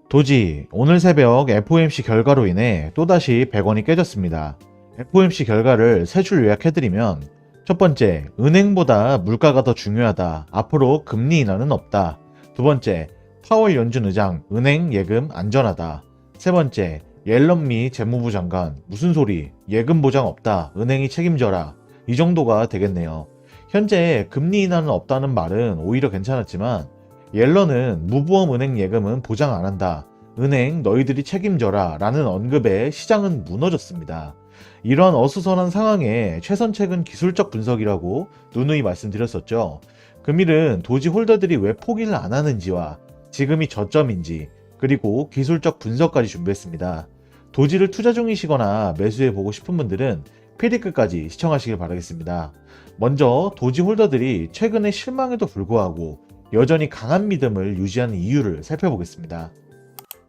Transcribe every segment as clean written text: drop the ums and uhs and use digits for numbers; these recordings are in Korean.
도지, 오늘 새벽 FOMC 결과로 인해 또다시 100원이 깨졌습니다. FOMC 결과를 세 줄 요약해드리면, 첫 번째, 은행보다 물가가 더 중요하다. 앞으로 금리 인하는 없다. 두 번째, 파월 연준 의장, 은행 예금 안전하다. 세 번째, 옐런 미 재무부 장관, 무슨 소리, 예금 보장 없다. 은행이 책임져라. 이 정도가 되겠네요. 현재 금리 인하는 없다는 말은 오히려 괜찮았지만, 옐런은 무보험 은행 예금은 보장 안 한다. 은행 너희들이 책임져라 라는 언급에 시장은 무너졌습니다. 이런 어수선한 상황에 최선책은 기술적 분석이라고 누누이 말씀드렸었죠. 금일은 도지 홀더들이 왜 포기를 안 하는지와 지금이 저점인지 그리고 기술적 분석까지 준비했습니다. 도지를 투자 중이시거나 매수해 보고 싶은 분들은 피디 끝까지 시청하시길 바라겠습니다. 먼저 도지 홀더들이 최근에 실망에도 불구하고 여전히 강한 믿음을 유지하는 이유를 살펴보겠습니다.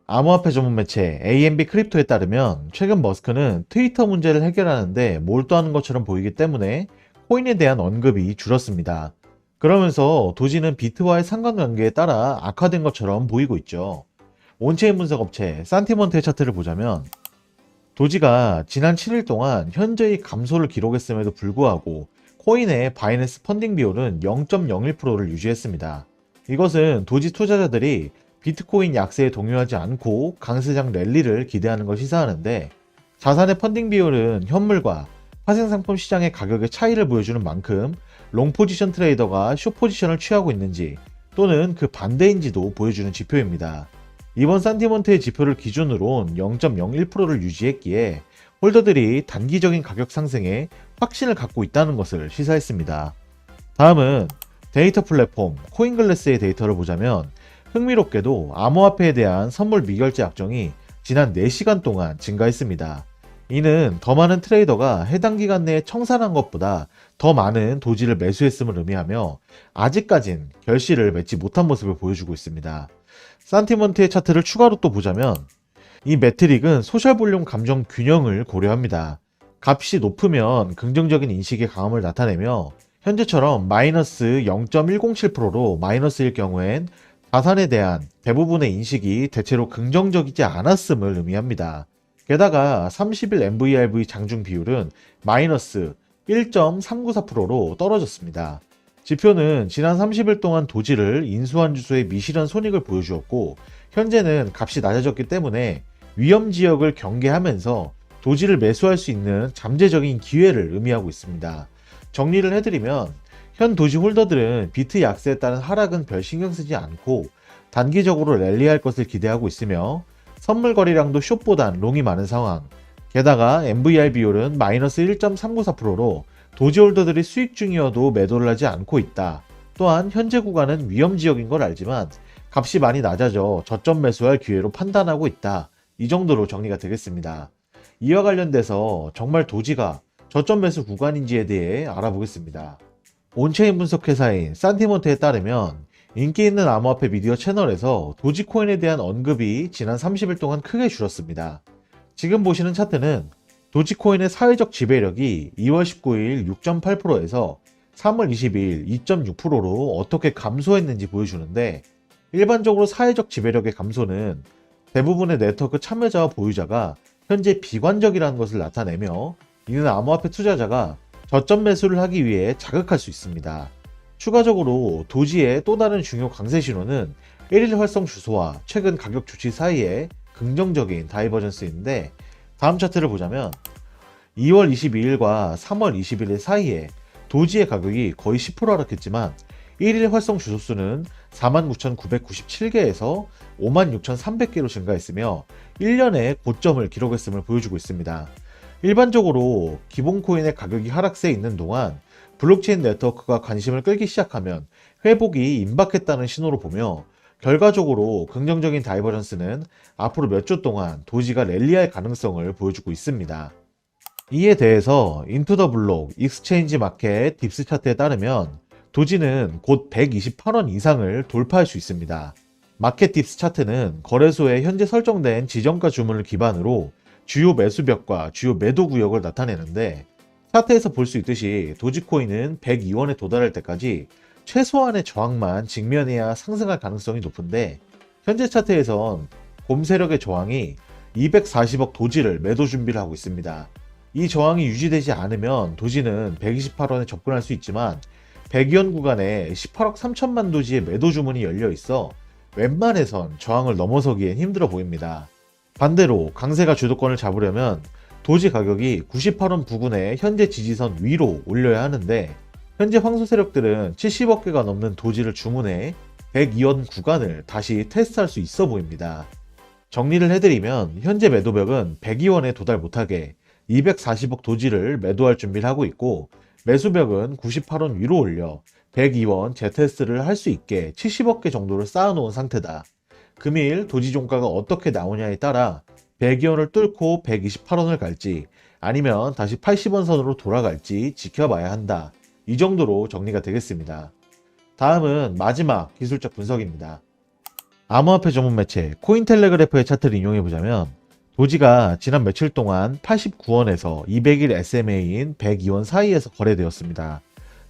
암호화폐 전문 매체 AMB 크립토에 따르면 최근 머스크는 트위터 문제를 해결하는데 몰두하는 것처럼 보이기 때문에 코인에 대한 언급이 줄었습니다. 그러면서 도지는 비트와의 상관관계에 따라 악화된 것처럼 보이고 있죠. 온체인 분석 업체 산티먼트의 차트를 보자면 도지가 지난 7일 동안 현저히 감소를 기록했음에도 불구하고 코인의 바이낸스 펀딩 비율은 0.01%를 유지했습니다. 이것은 도지 투자자들이 비트코인 약세에 동요하지 않고 강세장 랠리를 기대하는 걸 시사하는데, 자산의 펀딩 비율은 현물과 파생상품 시장의 가격의 차이를 보여주는 만큼 롱 포지션 트레이더가 숏 포지션을 취하고 있는지 또는 그 반대인지도 보여주는 지표입니다. 이번 산티먼트의 지표를 기준으로 0.01%를 유지했기에 홀더들이 단기적인 가격 상승에 확신을 갖고 있다는 것을 시사했습니다. 다음은 데이터 플랫폼 코인글래스의 데이터를 보자면 흥미롭게도 암호화폐에 대한 선물 미결제 약정이 지난 4시간 동안 증가했습니다. 이는 더 많은 트레이더가 해당 기간 내에 청산한 것보다 더 많은 도지를 매수했음을 의미하며 아직까진 결실을 맺지 못한 모습을 보여주고 있습니다. 산티먼트의 차트를 추가로 또 보자면 이 매트릭은 소셜 볼륨 감정 균형을 고려합니다. 값이 높으면 긍정적인 인식의 강함을 나타내며 현재처럼 마이너스 0.107%로 마이너스일 경우엔 자산에 대한 대부분의 인식이 대체로 긍정적이지 않았음을 의미합니다. 게다가 30일 MVRV 장중 비율은 마이너스 1.394%로 떨어졌습니다. 지표는 지난 30일 동안 도지를 인수한 주소의 미실현 손익을 보여주었고, 현재는 값이 낮아졌기 때문에 위험 지역을 경계하면서 도지를 매수할 수 있는 잠재적인 기회를 의미하고 있습니다. 정리를 해드리면 현 도지 홀더들은 비트 약세에 따른 하락은 별 신경 쓰지 않고 단기적으로 랠리할 것을 기대하고 있으며 선물 거래량도 숏보단 롱이 많은 상황, 게다가 MVR 비율은 마이너스 1.394%로 도지 홀더들이 수익 중이어도 매도를 하지 않고 있다. 또한 현재 구간은 위험 지역인 걸 알지만 값이 많이 낮아져 저점 매수할 기회로 판단하고 있다. 이 정도로 정리가 되겠습니다. 이와 관련돼서 정말 도지가 저점 매수 구간인지에 대해 알아보겠습니다. 온체인 분석 회사인 산티먼트에 따르면 인기 있는 암호화폐 미디어 채널에서 도지코인에 대한 언급이 지난 30일 동안 크게 줄었습니다. 지금 보시는 차트는 도지코인의 사회적 지배력이 2월 19일 6.8%에서 3월 20일 2.6%로 어떻게 감소했는지 보여주는데, 일반적으로 사회적 지배력의 감소는 대부분의 네트워크 참여자와 보유자가 현재 비관적이라는 것을 나타내며, 이는 암호화폐 투자자가 저점 매수를 하기 위해 자극할 수 있습니다. 추가적으로 도지의 또 다른 중요 강세 신호는 1일 활성 주소와 최근 가격 조치 사이에 긍정적인 다이버전스인데, 다음 차트를 보자면 2월 22일과 3월 21일 사이에 도지의 가격이 거의 10% 하락했지만 1일 활성 주소수는 49,997개에서 56,300개로 증가했으며 1년의 고점을 기록했음을 보여주고 있습니다. 일반적으로 기본 코인의 가격이 하락세에 있는 동안 블록체인 네트워크가 관심을 끌기 시작하면 회복이 임박했다는 신호로 보며, 결과적으로 긍정적인 다이버전스는 앞으로 몇 주 동안 도지가 랠리할 가능성을 보여주고 있습니다. 이에 대해서 인투더블록 익스체인지 마켓 딥스 차트에 따르면 도지는 곧 128원 이상을 돌파할 수 있습니다. 마켓 딥스 차트는 거래소에 현재 설정된 지정가 주문을 기반으로 주요 매수벽과 주요 매도 구역을 나타내는데, 차트에서 볼 수 있듯이 도지코인은 102원에 도달할 때까지 최소한의 저항만 직면해야 상승할 가능성이 높은데, 현재 차트에선 곰 세력의 저항이 240억 도지를 매도 준비를 하고 있습니다. 이 저항이 유지되지 않으면 도지는 128원에 접근할 수 있지만 100위원 구간에 18억 3천만 도지의 매도 주문이 열려 있어 웬만해선 저항을 넘어서기엔 힘들어 보입니다. 반대로 강세가 주도권을 잡으려면 도지 가격이 98원 부근의 현재 지지선 위로 올려야 하는데 현재 황소 세력들은 70억 개가 넘는 도지를 주문해 102원 구간을 다시 테스트할 수 있어 보입니다. 정리를 해드리면 현재 매도벽은 102원에 도달 못하게 240억 도지를 매도할 준비를 하고 있고 매수벽은 98원 위로 올려 102원 재테스트를 할 수 있게 70억 개 정도를 쌓아놓은 상태다. 금일 도지 종가가 어떻게 나오냐에 따라 102원을 뚫고 128원을 갈지 아니면 다시 80원 선으로 돌아갈지 지켜봐야 한다. 이 정도로 정리가 되겠습니다. 다음은 마지막 기술적 분석입니다. 암호화폐 전문 매체 코인텔레그래프의 차트를 인용해보자면 도지가 지난 며칠 동안 89원에서 200일 SMA인 102원 사이에서 거래되었습니다.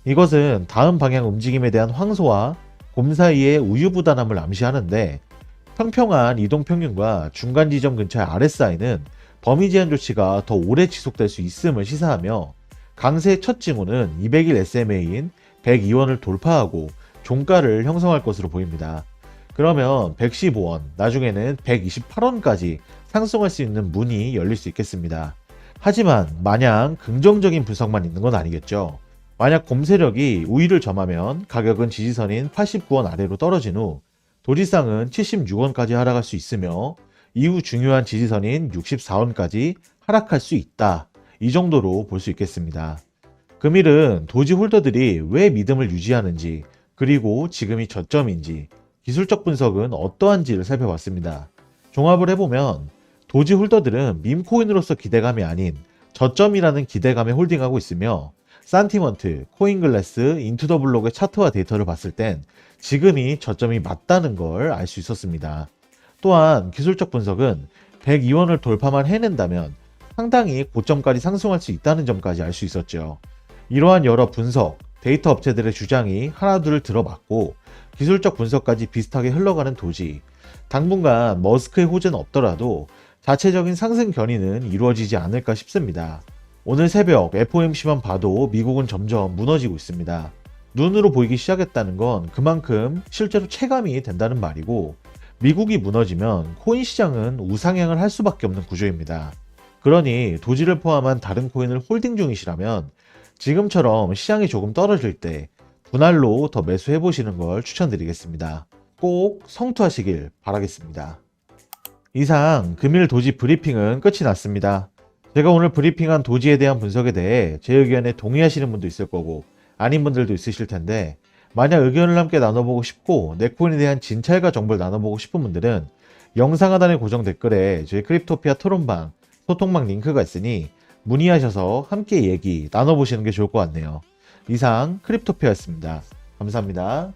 이것은 다음 방향 움직임에 대한 황소와 곰 사이의 우유부단함을 암시하는데 평평한 이동평균과 중간 지점 근처의 RSI는 범위 제한 조치가 더 오래 지속될 수 있음을 시사하며 강세의 첫 징후는 200일 SMA인 102원을 돌파하고 종가를 형성할 것으로 보입니다. 그러면 115원, 나중에는 128원까지 상승할 수 있는 문이 열릴 수 있겠습니다. 하지만 마냥 긍정적인 분석만 있는 건 아니겠죠. 만약 곰 세력이 우위를 점하면 가격은 지지선인 89원 아래로 떨어진 후 도지상은 76원까지 하락할 수 있으며 이후 중요한 지지선인 64원까지 하락할 수 있다. 이 정도로 볼 수 있겠습니다. 금일은 도지 홀더들이 왜 믿음을 유지하는지 그리고 지금이 저점인지 기술적 분석은 어떠한지를 살펴봤습니다. 종합을 해보면 도지 홀더들은 밈코인으로서 기대감이 아닌 저점이라는 기대감에 홀딩하고 있으며 산티먼트, 코인글래스, 인투더블록의 차트와 데이터를 봤을 땐 지금이 저점이 맞다는 걸 알 수 있었습니다. 또한 기술적 분석은 102원을 돌파만 해낸다면 상당히 고점까지 상승할 수 있다는 점까지 알 수 있었죠. 이러한 여러 분석, 데이터 업체들의 주장이 하나둘 들어맞고 기술적 분석까지 비슷하게 흘러가는 도지. 당분간 머스크의 호재는 없더라도 자체적인 상승 견인은 이루어지지 않을까 싶습니다. 오늘 새벽 FOMC만 봐도 미국은 점점 무너지고 있습니다. 눈으로 보이기 시작했다는 건 그만큼 실제로 체감이 된다는 말이고 미국이 무너지면 코인 시장은 우상향을 할 수밖에 없는 구조입니다. 그러니 도지를 포함한 다른 코인을 홀딩 중이시라면 지금처럼 시장이 조금 떨어질 때 분할로 더 매수해 보시는 걸 추천드리겠습니다. 꼭 성투하시길 바라겠습니다. 이상 금일 도지 브리핑은 끝이 났습니다. 제가 오늘 브리핑한 도지에 대한 분석에 대해 제 의견에 동의하시는 분도 있을 거고 아닌 분들도 있으실 텐데 만약 의견을 함께 나눠보고 싶고 내 코인에 대한 진찰과 정보를 나눠보고 싶은 분들은 영상 하단의 고정 댓글에 저희 크립토피아 토론방, 소통방 링크가 있으니 문의하셔서 함께 얘기 나눠보시는 게 좋을 것 같네요. 이상 크립토피아였습니다. 감사합니다.